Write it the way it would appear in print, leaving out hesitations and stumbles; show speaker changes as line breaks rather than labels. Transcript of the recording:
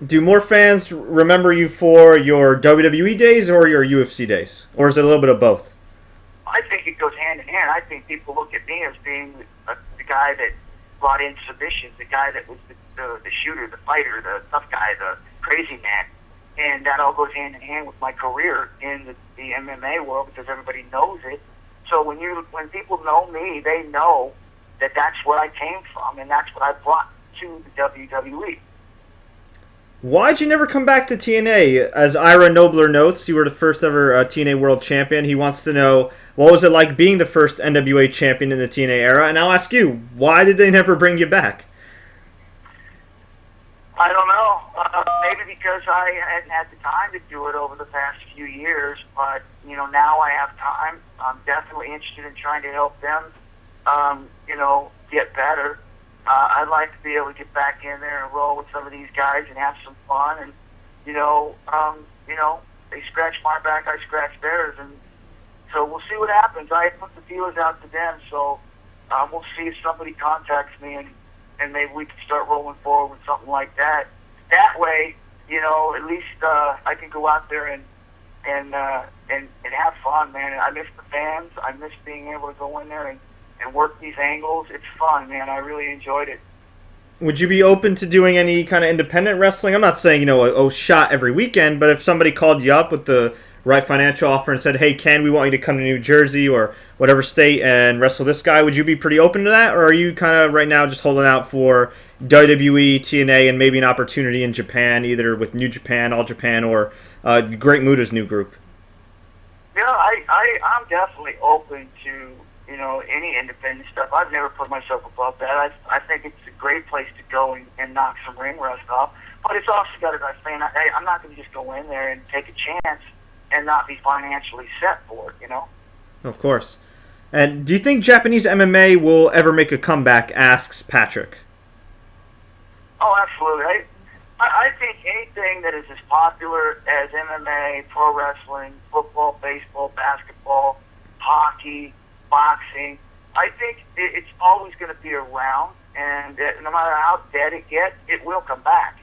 Do more fans remember you for your WWE days or your UFC days? Or is it a little bit of both?
I think it goes hand in hand. I think people look at me as being the guy that brought in submissions, the guy that was the shooter, the fighter, the tough guy, the crazy man. And that all goes hand in hand with my career in the MMA world because everybody knows it. So when people know me, they know that that's where I came from and that's what I brought to the WWE.
Why'd you never come back to TNA? As Ira Nobler notes, you were the first ever TNA World Champion. He wants to know, what was it like being the first NWA champion in the TNA era? And I'll ask you, why did they never bring you back?
I don't know. Maybe because I hadn't had the time to do it over the past few years. But, now I have time. I'm definitely interested in trying to help them, get better. I'd like to be able to get back in there and roll with some of these guys and have some fun. And, they scratch my back, I scratch theirs. And so we'll see what happens. I put the feelers out to them. So we'll see if somebody contacts me and maybe we can start rolling forward with something like that. That way, at least I can go out there and have fun, man. And I miss the fans. I miss being able to go in there and work these angles. It's fun, man. I really enjoyed it.
Would you be open to doing any kind of independent wrestling? I'm not saying, a shot every weekend, but if somebody called you up with the right financial offer and said, hey, Ken, we want you to come to New Jersey or whatever state and wrestle this guy, would you be pretty open to that? Or are you kind of right now just holding out for WWE, TNA, and maybe an opportunity in Japan, either with New Japan, All Japan, or Great Muda's new group?
Yeah, I'm definitely open to, any independent stuff. I've never put myself above that. I think it's a great place to go and knock some ring rust off. But it's also got to be saying, I'm not going to just go in there and take a chance and not be financially set for it,
Of course. And do you think Japanese MMA will ever make a comeback, asks Patrick.
Oh, absolutely. I think anything that is as popular as MMA, pro wrestling, football, baseball, basketball, hockey, boxing, I think it's always going to be around, and no matter how dead it gets, it will come back.